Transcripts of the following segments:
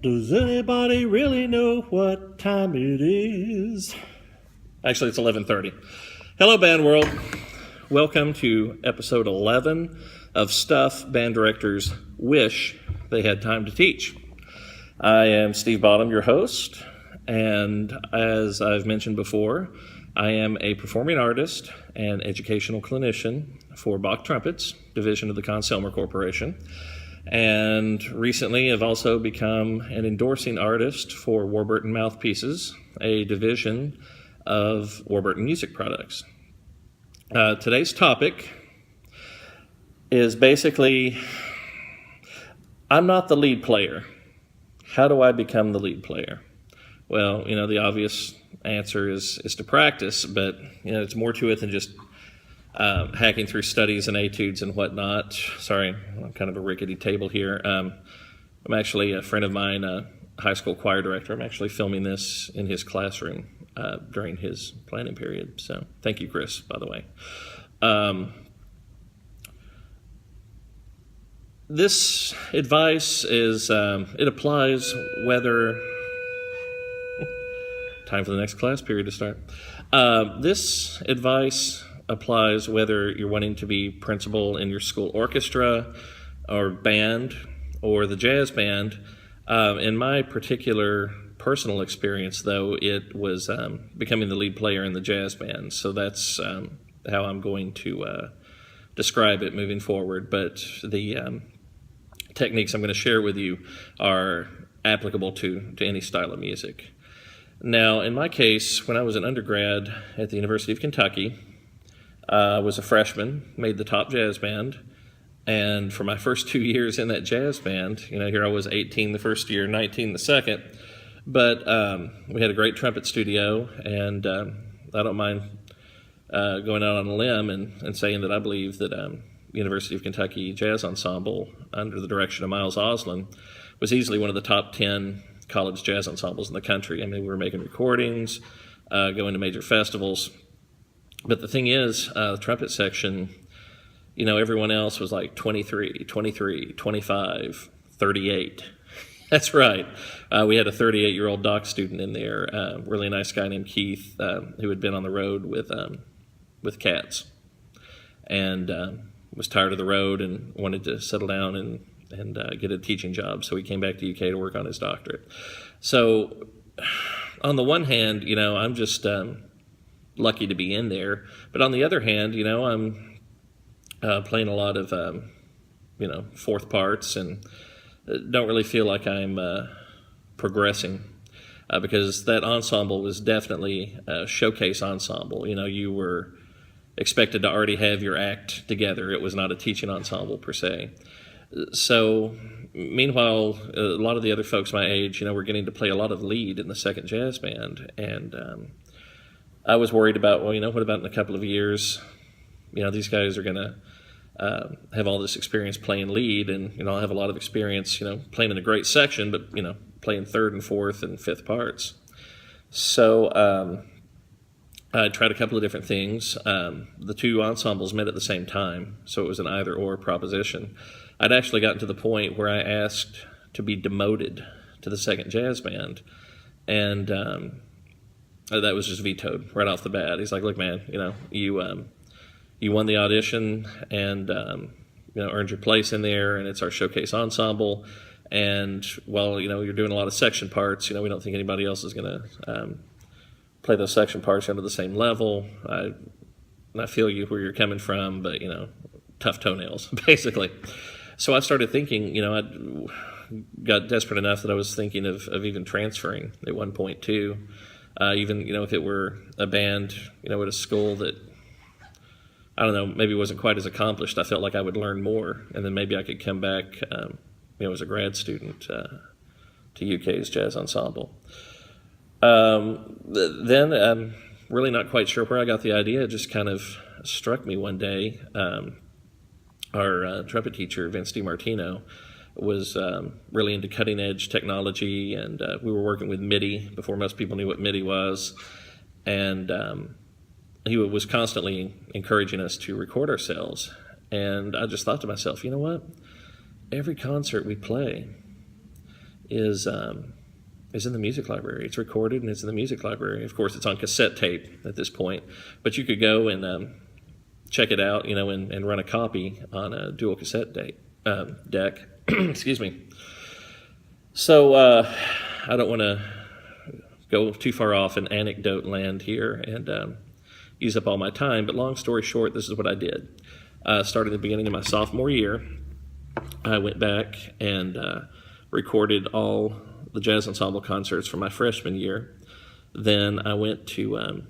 Does anybody really know what time it is? Actually, it's 11:30. Hello, Band World. Welcome to episode 11 of Stuff Band Directors Wish They Had Time to Teach. I am Steve Bottom, your host, and as I've mentioned before, I am a performing artist and educational clinician for Bach Trumpets, division of the Conn-Selmer Corporation. And recently I've also become an endorsing artist for Warburton Mouthpieces, a division of Warburton Music Products. Today's topic is basically, I'm not the lead player. How do I become the lead player? Well, the obvious answer is to practice, but it's more to it than just hacking through studies and etudes and whatnot. Sorry, I'm kind of a rickety table here. I'm actually a friend of mine, a high school choir director. I'm actually filming this in his classroom during his planning period. So thank you, Chris, by the way. This advice is, it applies whether... Time for the next class period to start. This advice applies whether you're wanting to be principal in your school orchestra or band or the jazz band. In my particular personal experience, though, it was becoming the lead player in the jazz band. So that's how I'm going to describe it moving forward. But the techniques I'm going to share with you are applicable to any style of music. Now, in my case, when I was an undergrad at the University of Kentucky, I was a freshman, made the top jazz band, and for my first 2 years in that jazz band, here I was 18 the first year, 19 the second, but we had a great trumpet studio, and I don't mind going out on a limb and saying that I believe that University of Kentucky Jazz Ensemble, under the direction of Miles Oslin, was easily one of the top 10 college jazz ensembles in the country. I mean, we were making recordings, going to major festivals. But the thing is, the trumpet section, everyone else was like 23, 23, 25, 38. That's right. We had a 38-year-old doc student in there, really nice guy named Keith, who had been on the road with Cats and was tired of the road and wanted to settle down and get a teaching job. So he came back to UK to work on his doctorate. So on the one hand, I'm just lucky to be in there. But on the other hand, I'm playing a lot of, fourth parts and don't really feel like I'm progressing because that ensemble was definitely a showcase ensemble. You were expected to already have your act together. It was not a teaching ensemble per se. So, meanwhile, a lot of the other folks my age, were getting to play a lot of lead in the second jazz band, and I was worried about, what about in a couple of years, these guys are going to have all this experience playing lead, and, I'll have a lot of experience, playing in a great section, but, playing third and fourth and fifth parts. So, I tried a couple of different things. The two ensembles met at the same time, so it was an either-or proposition. I'd actually gotten to the point where I asked to be demoted to the second jazz band, and that was just vetoed right off the bat. He's like, "Look, man, you won the audition and earned your place in there, and it's our showcase ensemble. And while you're doing a lot of section parts, we don't think anybody else is going to play those section parts under the same level. I feel you where you're coming from, but tough toenails, basically." So I started thinking, I got desperate enough that I was thinking of even transferring at one point too. Even, if it were a band, at a school that, I don't know, maybe wasn't quite as accomplished, I felt like I would learn more. And then maybe I could come back, as a grad student to UK's Jazz Ensemble. Then I'm really not quite sure where I got the idea. It just kind of struck me one day. Our trumpet teacher, Vince DiMartino, was really into cutting-edge technology, and we were working with MIDI before most people knew what MIDI was, and he was constantly encouraging us to record ourselves, and I just thought to myself, you know what? Every concert we play, is in the music library. It's recorded and it's in the music library. Of course, it's on cassette tape at this point, but you could go and check it out, and run a copy on a dual cassette deck. Excuse me. So I don't want to go too far off in anecdote land here and use up all my time, but long story short, this is what I did. Started at the beginning of my sophomore year. I went back and recorded all the jazz ensemble concerts from my freshman year. Then I went to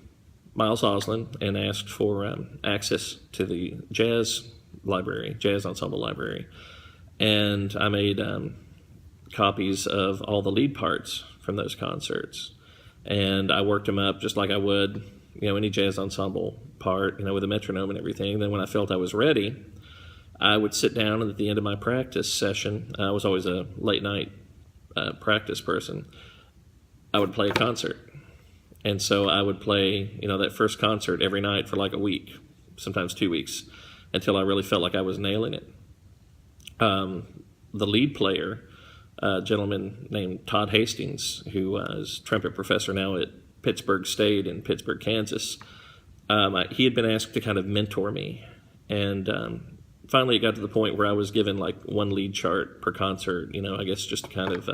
Miles Auslin and asked for access to the jazz ensemble library. And I made copies of all the lead parts from those concerts. And I worked them up just like I would, any jazz ensemble part, with a metronome and everything. Then when I felt I was ready, I would sit down, and at the end of my practice session, I was always a late night practice person, I would play a concert. And so I would play, that first concert every night for like a week, sometimes 2 weeks, until I really felt like I was nailing it. The lead player, a gentleman named Todd Hastings, who is trumpet professor now at Pittsburgh State in Pittsburgh, Kansas, he had been asked to kind of mentor me. And finally it got to the point where I was given like one lead chart per concert, I guess just to kind of,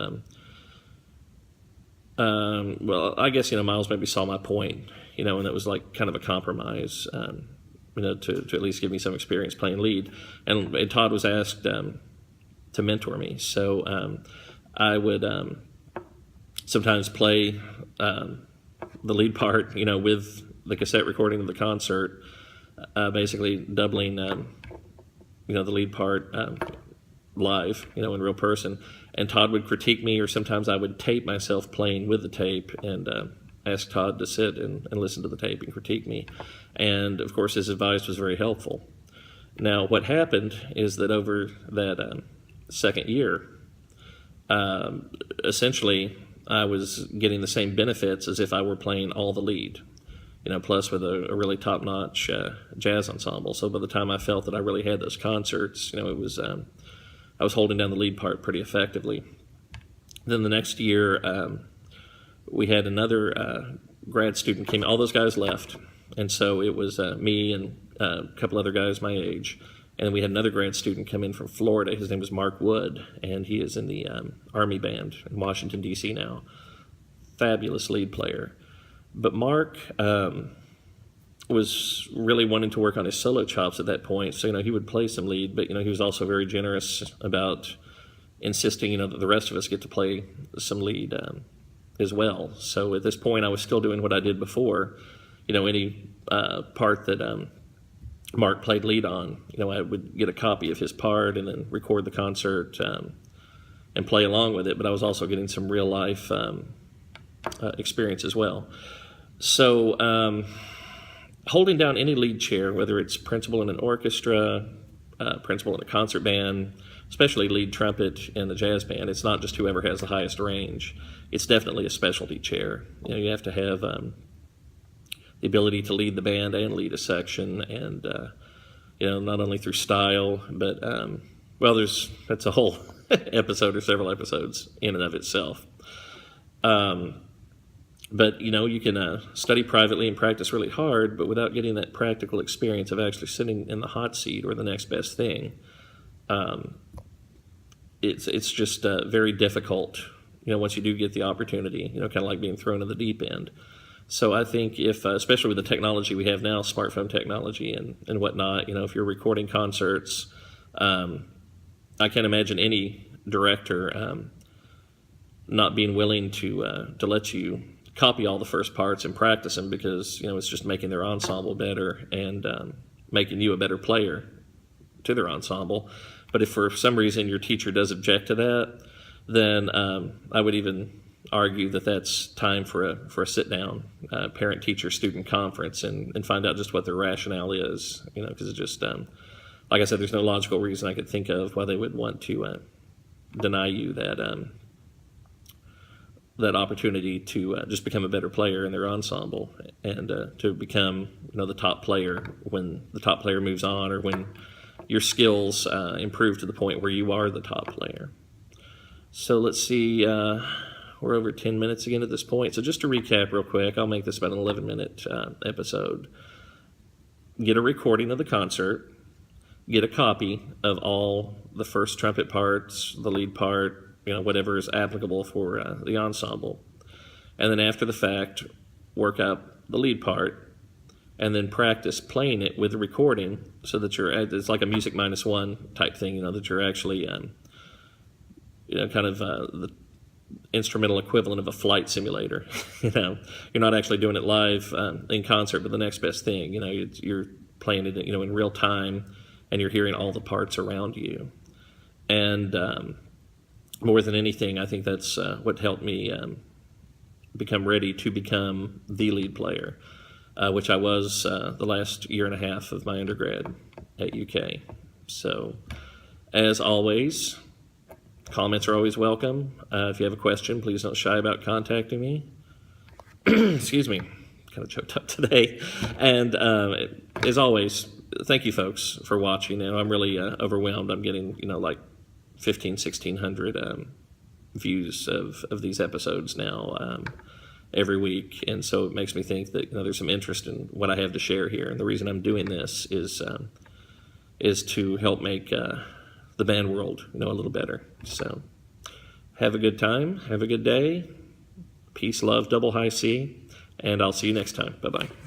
I guess, Miles maybe saw my point, and it was like kind of a compromise, to at least give me some experience playing lead. And Todd was asked to mentor me. So I would sometimes play the lead part, with the cassette recording of the concert, basically doubling, the lead part live, in real person. And Todd would critique me, or sometimes I would tape myself playing with the tape and ask Todd to sit and listen to the tape and critique me. And, of course, his advice was very helpful. Now, what happened is that over that second year, essentially I was getting the same benefits as if I were playing all the lead, plus with a really top-notch jazz ensemble. So by the time I felt that I really had those concerts, it was I was holding down the lead part pretty effectively. Then the next year, we had another grad student came. All those guys left, and so it was me and a couple other guys my age. And we had another grad student come in from Florida. His name was Mark Wood, and he is in the Army Band in Washington, D.C. now. Fabulous lead player. But Mark was really wanting to work on his solo chops at that point. So, he would play some lead, but, he was also very generous about insisting, that the rest of us get to play some lead as well. So at this point, I was still doing what I did before. Any part that Mark played lead on, I would get a copy of his part and then record the concert and play along with it. But I was also getting some real life experience as well. So holding down any lead chair, whether it's principal in an orchestra, principal in a concert band, especially lead trumpet in the jazz band, it's not just whoever has the highest range. It's definitely a specialty chair. You have to have the ability to lead the band and lead a section, and not only through style, but that's a whole episode or several episodes in and of itself. But you can study privately and practice really hard, but without getting that practical experience of actually sitting in the hot seat or the next best thing, it's just very difficult. Once you do get the opportunity, kind of like being thrown in the deep end. So I think if, especially with the technology we have now, smartphone technology and whatnot, if you're recording concerts, I can't imagine any director not being willing to let you copy all the first parts and practice them, because it's just making their ensemble better and making you a better player to their ensemble. But if for some reason your teacher does object to that, then I would even argue that that's time for a sit-down parent-teacher-student conference and find out just what their rationale is, because it's just, like I said, there's no logical reason I could think of why they would want to deny you that opportunity to just become a better player in their ensemble and to become the top player when the top player moves on, or when your skills improve to the point where you are the top player. So let's see, we're over 10 minutes again at this point. So just to recap real quick, I'll make this about an 11-minute episode. Get a recording of the concert. Get a copy of all the first trumpet parts, the lead part, whatever is applicable for the ensemble. And then after the fact, work up the lead part, and then practice playing it with the recording so that it's like a music -1 type thing, that you're actually, kind of the instrumental equivalent of a flight simulator. You're not actually doing it live in concert, but the next best thing, you're playing it, in real time, and you're hearing all the parts around you. And more than anything, I think that's what helped me become ready to become the lead player, which I was the last year and a half of my undergrad at UK. So, as always, comments are always welcome. If you have a question, please don't shy about contacting me. Excuse me, kind of choked up today. And as always, thank you folks for watching. I'm really overwhelmed. I'm getting, like 1,600 views of these episodes now every week. And so it makes me think that, there's some interest in what I have to share here. And the reason I'm doing this is to help make the band world, a little better. So have a good time. Have a good day. Peace, love, double high C. And I'll see you next time. Bye-bye.